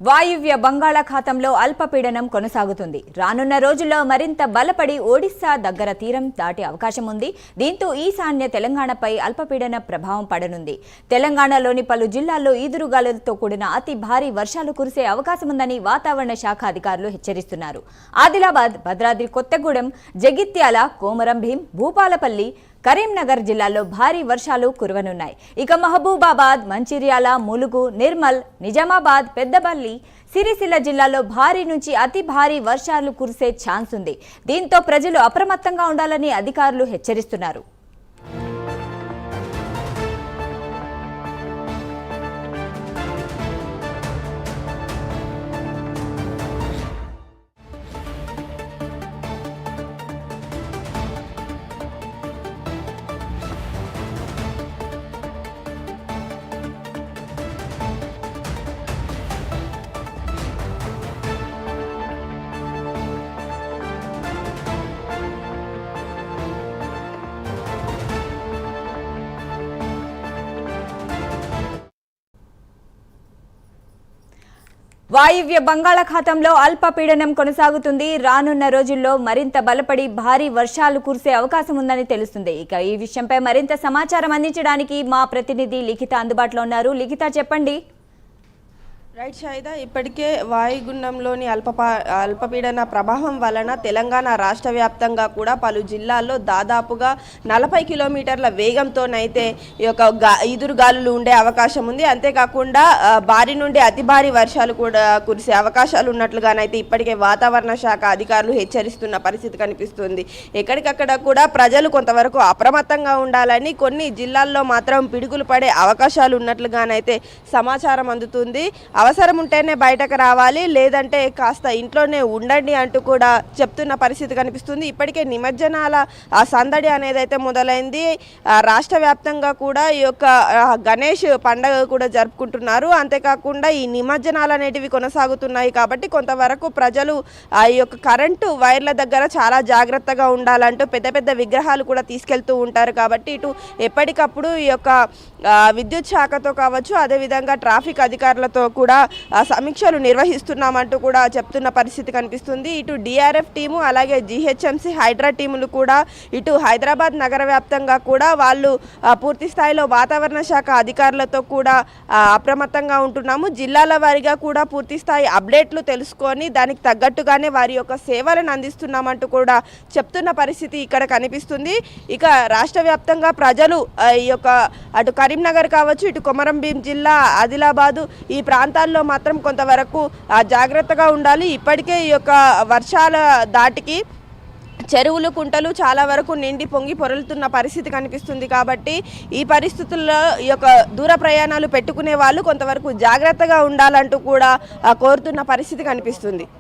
వాయువ్య బంగాళాఖాతంలో అల్పపీడనం కొనసాగుతుంది. రానున్న రోజుల్లో మరింత బలపడి ఒడిశా దగ్గర తీరం దాటే అవకాశం ఉంది. దీంతో ఈశాన్య తెలంగాణపై అల్పపీడన ప్రభావం పడనుంది. తెలంగాణలోని పలు జిల్లాల్లో ఈదురుగాలులతో కూడిన అతి భారీ వర్షాలు కురిసే అవకాశం ఉందని వాతావరణ శాఖ అధికారులు హెచ్చరిస్తున్నారు. ఆదిలాబాద్, భద్రాద్రి కొత్తగూడెం, జగిత్యాల, కొమరంభీం, భూపాలపల్లి, కరీంనగర్ జిల్లాల్లో భారీ వర్షాలు కురవనున్నాయి. ఇక మహబూబాబాద్, మంచిర్యాల, ములుగు, నిర్మల్, నిజామాబాద్, పెద్దపల్లి, సిరిసిల్ల జిల్లాల్లో భారీ నుంచి అతి భారీ వర్షాలు కురిసే ఛాన్స్ ఉంది. దీంతో ప్రజలు అప్రమత్తంగా ఉండాలని అధికారులు హెచ్చరిస్తున్నారు. వాయువ్య బంగాళాఖాతంలో అల్పపీడనం కొనసాగుతుంది. రానున్న రోజుల్లో మరింత బలపడి భారీ వర్షాలు కురిసే అవకాశం ఉందని తెలుస్తుంది. ఇక ఈ విషయంపై మరింత సమాచారం అందించడానికి మా ప్రతినిధి లిఖిత అందుబాటులో ఉన్నారు. లిఖిత, చెప్పండి. రైట్ షాయిదా, ఇప్పటికే వాయుగుండంలోని అల్పపీడన ప్రభావం వలన తెలంగాణ రాష్ట్ర వ్యాప్తంగా కూడా పలు జిల్లాల్లో దాదాపుగా 40 కిలోమీటర్ల వేగంతోనైతే ఈ యొక్క ఈదురుగాలులు ఉండే అవకాశం ఉంది. అంతేకాకుండా భారీ నుండి అతి భారీ వర్షాలు కూడా కురిసే అవకాశాలు ఉన్నట్లుగానైతే ఇప్పటికే వాతావరణ శాఖ అధికారులు హెచ్చరిస్తున్న పరిస్థితి కనిపిస్తుంది. ఎక్కడికక్కడ కూడా ప్రజలు కొంతవరకు అప్రమత్తంగా ఉండాలని, కొన్ని జిల్లాల్లో మాత్రం పిడుగులు పడే అవకాశాలు ఉన్నట్లుగానైతే సమాచారం అందుతుంది. అవసరం ఉంటేనే బయటకు రావాలి, లేదంటే కాస్త ఇంట్లోనే ఉండండి అంటూ కూడా చెప్తున్న పరిస్థితి కనిపిస్తుంది. ఇప్పటికే నిమజ్జనాల సందడి అనేది అయితే మొదలైంది. రాష్ట్ర వ్యాప్తంగా కూడా ఈ యొక్క గణేష్ పండగ కూడా జరుపుకుంటున్నారు. అంతేకాకుండా ఈ నిమజ్జనాలు అనేటివి కొనసాగుతున్నాయి కాబట్టి కొంతవరకు ప్రజలు ఈ యొక్క కరెంటు వైర్ల దగ్గర చాలా జాగ్రత్తగా ఉండాలంటూ పెద్ద పెద్ద విగ్రహాలు కూడా తీసుకెళ్తూ ఉంటారు. కాబట్టి ఇటు ఎప్పటికప్పుడు ఈ యొక్క విద్యుత్ శాఖతో కావచ్చు, అదేవిధంగా ట్రాఫిక్ అధికారులతో కూడా సమీక్షలు నిర్వహిస్తున్నామంటూ కూడా చెప్తున్న పరిస్థితి కనిపిస్తుంది. ఇటు డిఆర్ఎఫ్ టీము, అలాగే జిహెచ్ఎంసి, హైడ్రా టీములు కూడా ఇటు హైదరాబాద్ నగర వ్యాప్తంగా కూడా వాళ్ళు పూర్తి స్థాయిలో వాతావరణ శాఖ అధికారులతో కూడా అప్రమత్తంగా ఉంటున్నాము. జిల్లాల వారీగా కూడా పూర్తి స్థాయి అప్డేట్లు తెలుసుకొని దానికి తగ్గట్టుగానే వారి యొక్క సేవలను అందిస్తున్నామంటూ కూడా చెప్తున్న పరిస్థితి ఇక్కడ కనిపిస్తుంది. ఇక రాష్ట్ర వ్యాప్తంగా ప్రజలు ఈ యొక్క అటు కరీంనగర్ కావచ్చు, ఇటు కొమరంభీం జిల్లా, ఆదిలాబాదు ఈ ప్రాంతాల్లో మాత్రం కొంతవరకు జాగ్రత్తగా ఉండాలి. ఇప్పటికే ఈ యొక్క వర్షాల దాటికి చెరువులు, కుంటలు చాలా వరకు నిండి పొంగి పొరలుతున్న పరిస్థితి కనిపిస్తుంది. కాబట్టి ఈ పరిస్థితుల్లో ఈ యొక్క దూర ప్రయాణాలు పెట్టుకునే వాళ్ళు కొంతవరకు జాగ్రత్తగా ఉండాలంటూ కూడా కోరుతున్న పరిస్థితి కనిపిస్తుంది.